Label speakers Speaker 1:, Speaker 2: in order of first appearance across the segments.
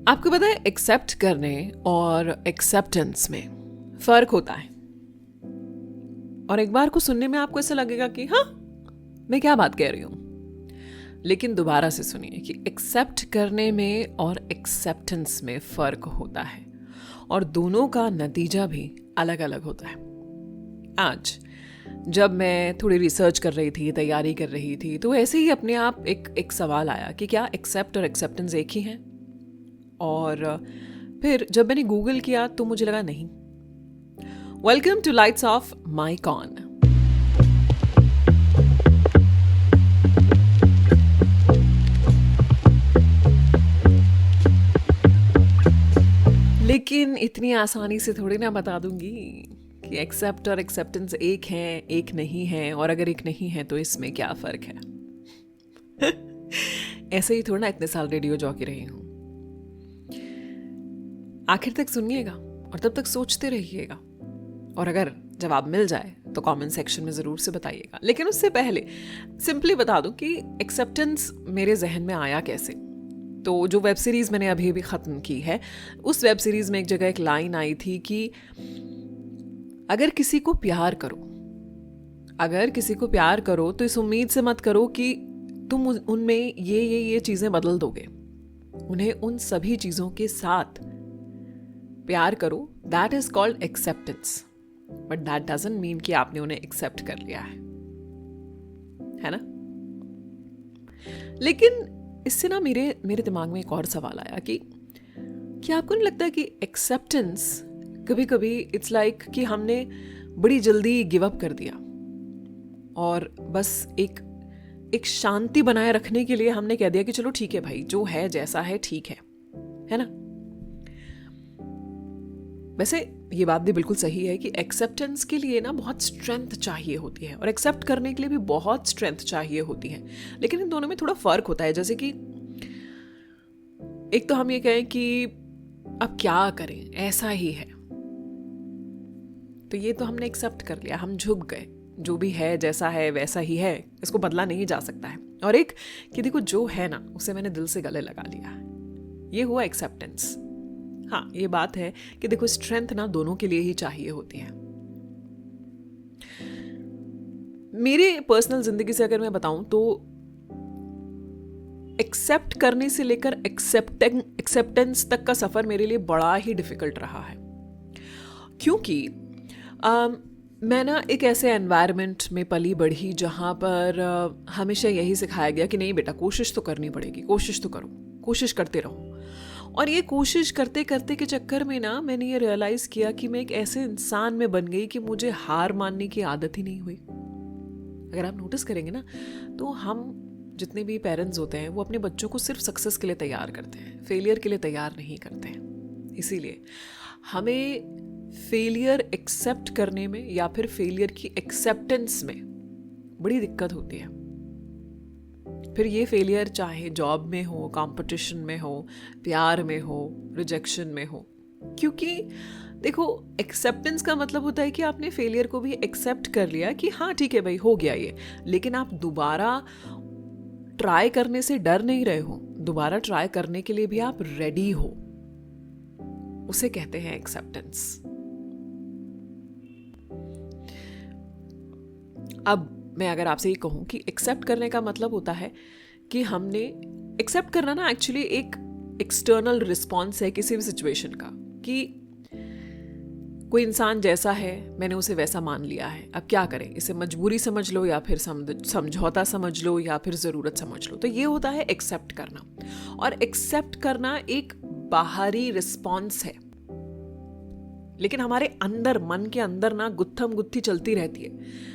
Speaker 1: आपको पता है एक्सेप्ट करने और एक्सेप्टेंस में फर्क होता है। और एक बार को सुनने में आपको ऐसा लगेगा कि हाँ, मैं क्या बात कह रही हूं, लेकिन दोबारा से सुनिए कि एक्सेप्ट करने में और एक्सेप्टेंस में फर्क होता है और दोनों का नतीजा भी अलग अलग होता है। आज जब मैं थोड़ी रिसर्च कर रही थी, तैयारी कर रही थी, तो ऐसे ही अपने आप एक सवाल आया कि क्या एक्सेप्ट और एक्सेप्टेंस एक ही हैं? और फिर जब मैंने गूगल किया तो मुझे लगा नहीं। Welcome to lights of my con. लेकिन इतनी आसानी से थोड़ी ना बता दूंगी कि एक्सेप्ट और एक्सेप्टेंस एक है, एक नहीं है, और अगर एक नहीं है तो इसमें क्या फर्क है। ऐसे ही थोड़ा ना इतने साल रेडियो जॉकी रही हूं। आखिर तक सुनिएगा और तब तक सोचते रहिएगा, और अगर जवाब मिल जाए तो कमेंट सेक्शन में ज़रूर से बताइएगा। लेकिन उससे पहले सिंपली बता दूं कि एक्सेप्टेंस मेरे जहन में आया कैसे। तो जो वेब सीरीज़ मैंने अभी अभी ख़त्म की है, उस वेब सीरीज़ में एक जगह एक लाइन आई थी कि अगर किसी को प्यार करो तो इस उम्मीद से मत करो कि तुम उनमें ये चीज़ें बदल दोगे। उन्हें उन सभी चीज़ों के साथ प्यार करो। That is called acceptance, but that doesn't mean कि आपने उन्हें एक्सेप्ट कर लिया है ना। लेकिन इससे ना मेरे दिमाग में एक और सवाल आया कि क्या आपको नहीं लगता कि एक्सेप्टेंस कभी कभी इट्स लाइक कि हमने बड़ी जल्दी गिव अप कर दिया और बस एक शांति बनाए रखने के लिए हमने कह दिया कि चलो ठीक है भाई, जो है जैसा है ठीक है ना। वैसे ये बात भी बिल्कुल सही है कि एक्सेप्टेंस के लिए ना बहुत स्ट्रेंथ चाहिए होती है और एक्सेप्ट करने के लिए भी बहुत स्ट्रेंथ चाहिए होती है। लेकिन इन दोनों में थोड़ा फर्क होता है। जैसे कि एक तो हम ये कहें कि अब क्या करें, ऐसा ही है, तो ये तो हमने एक्सेप्ट कर लिया, हम झुक गए, जो भी है जैसा है वैसा ही है, इसको बदला नहीं जा सकता है। और एक कि देखो जो है ना उसे मैंने दिल से गले लगा लिया, ये हुआ एक्सेप्टेंस। हाँ, ये बात है कि देखो स्ट्रेंथ ना दोनों के लिए ही चाहिए होती है। मेरे पर्सनल जिंदगी से अगर मैं बताऊं तो एक्सेप्ट करने से लेकर एक्सेप्टेंस तक का सफर मेरे लिए बड़ा ही डिफिकल्ट रहा है, क्योंकि मैं ना एक ऐसे एनवायरनमेंट में पली बढ़ी जहाँ पर हमेशा यही सिखाया गया कि नहीं बेटा, कोशिश तो करनी पड़ेगी, कोशिश तो करो, कोशिश करते रहो। और ये कोशिश करते करते के चक्कर में ना मैंने ये रियलाइज़ किया कि मैं एक ऐसे इंसान में बन गई कि मुझे हार मानने की आदत ही नहीं हुई। अगर आप नोटिस करेंगे ना तो हम जितने भी पेरेंट्स होते हैं वो अपने बच्चों को सिर्फ सक्सेस के लिए तैयार करते हैं, फेलियर के लिए तैयार नहीं करते हैं। इसीलिए हमें फेलियर एक्सेप्ट करने में या फिर फेलियर की एक्सेप्टेंस में बड़ी दिक्कत होती है। फिर ये फेलियर चाहे जॉब में हो, कंपटीशन में हो, प्यार में हो, रिजेक्शन में हो। क्योंकि देखो एक्सेप्टेंस का मतलब होता है कि आपने फेलियर को भी एक्सेप्ट कर लिया कि हाँ ठीक है भाई, हो गया ये, लेकिन आप दोबारा ट्राई करने से डर नहीं रहे हो, दोबारा ट्राई करने के लिए भी आप रेडी हो। उसे कहते हैं एक्सेप्टेंस। अब मैं अगर आपसे ये कहूं कि एक्सेप्ट करने का मतलब होता है कि हमने एक्सेप्ट करना ना एक्चुअली एक एक्सटर्नल रिस्पॉन्स है किसी भी सिचुएशन का, कि कोई इंसान जैसा है मैंने उसे वैसा मान लिया है, अब क्या करें, इसे मजबूरी समझ लो या फिर समझौता समझ लो या फिर ज़रूरत समझ लो। तो ये होता है एक्सेप्ट करना। और एक्सेप्ट करना एक बाहरी रिस्पॉन्स है, लेकिन हमारे अंदर, मन के अंदर ना गुत्थम गुत्थी चलती रहती है।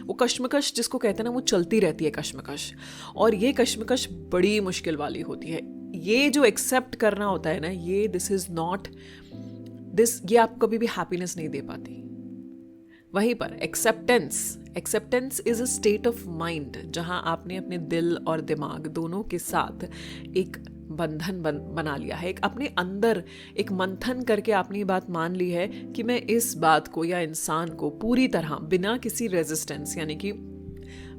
Speaker 1: वो कश्मकश जिसको कहते हैं ना, वो चलती रहती है कश्मकश, और ये कश्मकश बड़ी मुश्किल वाली होती है। ये जो एक्सेप्ट करना होता है ना, ये दिस इज नॉट दिस, ये आपको कभी भी हैप्पीनेस नहीं दे पाती। वहीं पर acceptance is a state of mind, जहां आपने अपने दिल और दिमाग दोनों के साथ एक बंधन बना लिया है, एक अपने अंदर एक मंथन करके आपने ये बात मान ली है कि मैं इस बात को या इंसान को पूरी तरह बिना किसी रेजिस्टेंस, यानी कि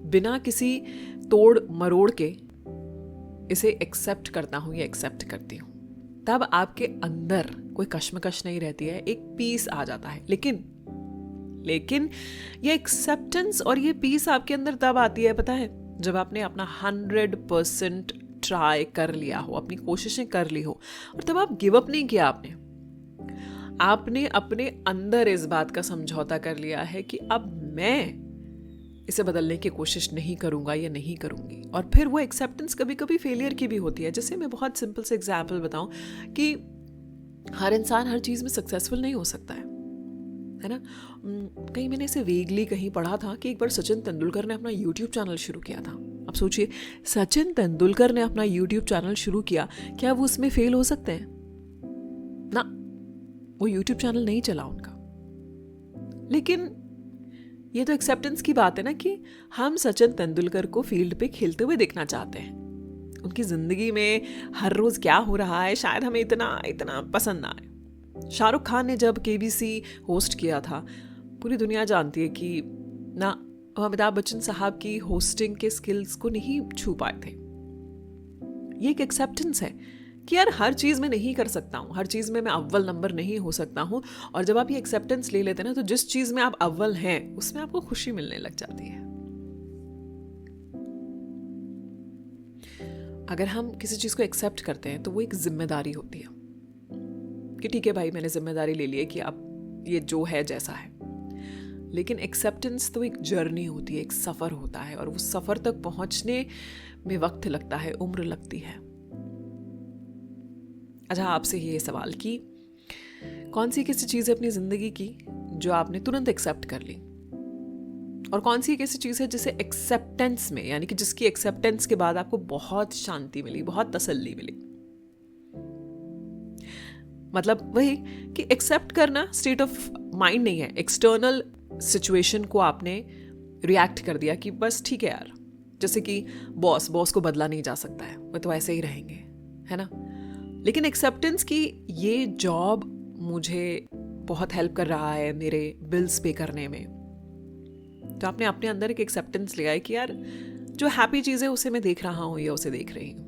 Speaker 1: बिना किसी तोड़ मरोड़ के इसे एक्सेप्ट करता हूँ या एक्सेप्ट करती हूँ। तब आपके अंदर कोई कश्मकश नहीं रहती है, एक पीस आ जाता है। लेकिन ये एक्सेप्टेंस और ये पीस आपके अंदर तब आती है, पता है, जब आपने अपना 100% ट्राई कर लिया हो, अपनी कोशिशें कर ली हो, और तब आप गिव अप नहीं किया। आपने अपने अंदर इस बात का समझौता कर लिया है कि अब मैं इसे बदलने की कोशिश नहीं करूंगा या नहीं करूंगी। और फिर वो एक्सेप्टेंस कभी कभी फेलियर की भी होती है। जैसे मैं बहुत सिंपल से एग्जाम्पल बताऊं कि हर इंसान हर चीज़ में सक्सेसफुल नहीं हो सकता है ना। कहीं मैंने इसे वेगली कहीं पढ़ा था कि एक बार सचिन तेंदुलकर ने अपना यूट्यूब चैनल शुरू किया था। अब सोचिए, सचिन तेंदुलकर ने अपना यूट्यूब चैनल शुरू किया, क्या वो उसमें फेल हो सकते हैं? ना, वो यूट्यूब चैनल नहीं चला उनका। लेकिन ये तो एक्सेप्टेंस की बात है ना कि हम सचिन तेंदुलकर को फील्ड पे खेलते हुए देखना चाहते हैं। उनकी जिंदगी में हर रोज क्या हो रहा है शायद हमें इतना पसंद ना आए। शाहरुख खान ने जब केबीसी होस्ट किया था, पूरी दुनिया जानती है कि ना, अमिताभ बच्चन साहब की होस्टिंग के स्किल्स को नहीं छू पाए थे। ये एक एक्सेप्टेंस है कि यार हर चीज़ में नहीं कर सकता हूँ, हर चीज़ में मैं अव्वल नंबर नहीं हो सकता हूँ। और जब आप ये एक्सेप्टेंस ले लेते हैं ना, तो जिस चीज़ में आप अव्वल हैं उसमें आपको खुशी मिलने लग जाती है। अगर हम किसी चीज़ को एक्सेप्ट करते हैं तो वो एक जिम्मेदारी होती है कि ठीक है भाई, मैंने जिम्मेदारी ले ली है कि अब ये जो है जैसा है। लेकिन एक्सेप्टेंस तो एक जर्नी होती है, एक सफ़र होता है, और वो सफ़र तक पहुँचने में वक्त लगता है, उम्र लगती है। अच्छा, आपसे ये सवाल कि कौन सी किसी चीज़ है अपनी ज़िंदगी की जो आपने तुरंत एक्सेप्ट कर ली, और कौन सी एक ऐसी चीज़ है जिसे एक्सेप्टेंस में, यानी कि जिसकी एक्सेप्टेंस के बाद आपको बहुत शांति मिली, बहुत तसल्ली मिली। मतलब वही कि एक्सेप्ट करना स्टेट ऑफ माइंड नहीं है। एक्सटर्नल सिचुएशन को आपने रिएक्ट कर दिया कि बस ठीक है यार, जैसे कि बॉस को बदला नहीं जा सकता है, वो तो ऐसे ही रहेंगे, है ना। लेकिन एक्सेप्टेंस की ये जॉब मुझे बहुत हेल्प कर रहा है मेरे बिल्स पे करने में, तो आपने अपने अंदर एक एक्सेप्टेंस लिया है कि यार जो हैप्पी चीज़ है उसे मैं देख रहा हूँ या उसे देख रही हूँ।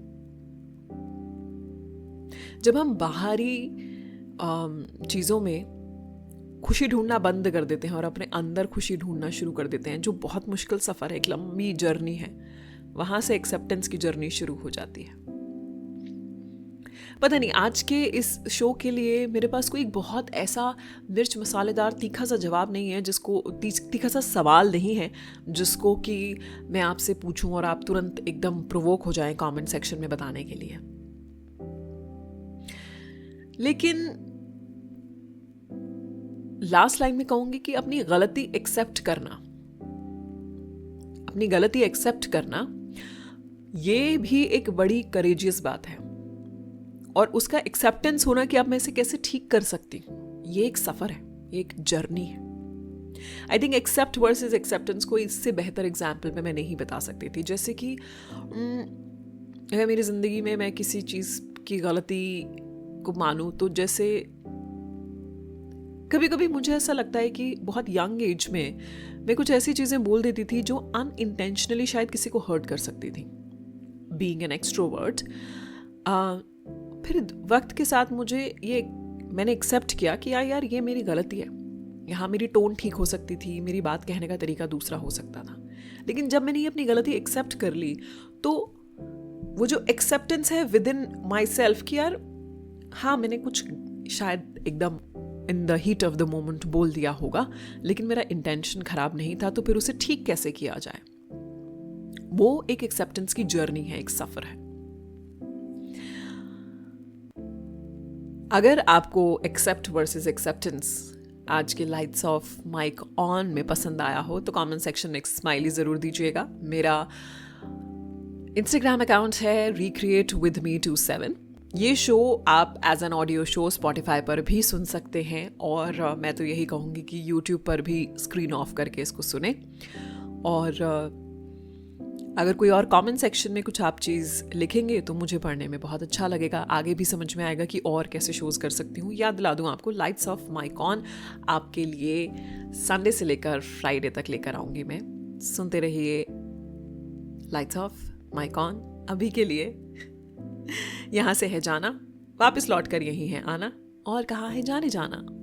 Speaker 1: जब हम बाहरी चीज़ों में खुशी ढूंढना बंद कर देते हैं और अपने अंदर खुशी ढूंढना शुरू कर देते हैं, जो बहुत मुश्किल सफ़र है, एक लंबी जर्नी है, वहाँ से एक्सेप्टेंस की जर्नी शुरू हो जाती है। पता नहीं आज के इस शो के लिए मेरे पास कोई बहुत ऐसा मिर्च मसालेदार तीखा सा जवाब नहीं है, जिसको तीखा सा सवाल नहीं है जिसको कि मैं आपसे पूछूं और आप तुरंत एकदम प्रोवोक हो जाएं कमेंट सेक्शन में बताने के लिए। लेकिन लास्ट लाइन में कहूंगी कि अपनी गलती एक्सेप्ट करना ये भी एक बड़ी करेजियस बात है, और उसका एक्सेप्टेंस होना कि अब मैं इसे कैसे ठीक कर सकती हूँ, ये एक सफ़र है, ये एक जर्नी है। I think accept versus acceptance को इससे बेहतर एग्जाम्पल में मैं नहीं बता सकती थी। जैसे कि अगर मेरी ज़िंदगी में मैं किसी चीज़ की गलती को मानूँ, तो जैसे कभी कभी मुझे ऐसा लगता है कि बहुत यंग एज में मैं कुछ ऐसी चीज़ें बोल देती थी जो अनइंटेंशनली शायद किसी को हर्ट कर सकती थी। बीइंग एन एक्सट्रोवर्ट, फिर वक्त के साथ मैंने एक्सेप्ट किया कि यार ये मेरी गलती है, यहाँ मेरी टोन ठीक हो सकती थी, मेरी बात कहने का तरीका दूसरा हो सकता था। लेकिन जब मैंने ये अपनी गलती एक्सेप्ट कर ली, तो वो जो एक्सेप्टेंस है विद इन माई सेल्फ कि यार हाँ, मैंने कुछ शायद एकदम in the heat of the moment बोल दिया होगा, लेकिन मेरा इंटेंशन खराब नहीं था, तो फिर उसे ठीक कैसे किया जाए। वो एक एक्सेप्टेंस की जर्नी है, एक सफ़र है। अगर आपको एक्सेप्ट वर्सेस एक्सेप्टेंस आज के लाइट्स ऑफ माइक ऑन में पसंद आया हो तो कमेंट सेक्शन में एक स्माइली ज़रूर दीजिएगा। मेरा इंस्टाग्राम अकाउंट है recreatewithme27। ये शो आप as an audio show Spotify पर भी सुन सकते हैं, और मैं तो यही कहूँगी कि यूट्यूब पर भी स्क्रीन ऑफ करके इसको सुने। और अगर कोई और कमेंट सेक्शन में कुछ आप चीज़ लिखेंगे तो मुझे पढ़ने में बहुत अच्छा लगेगा, आगे भी समझ में आएगा कि और कैसे शोज़ कर सकती हूँ। याद दिला दूँ आपको, लाइट्स ऑफ माइक ऑन आपके लिए संडे से लेकर फ्राइडे तक लेकर आऊँगी मैं। सुनते रहिए लाइट्स ऑफ माइक ऑन। अभी के लिए यहाँ से है जाना, वापस लौट कर यही है आना और कहा है जाने जाना।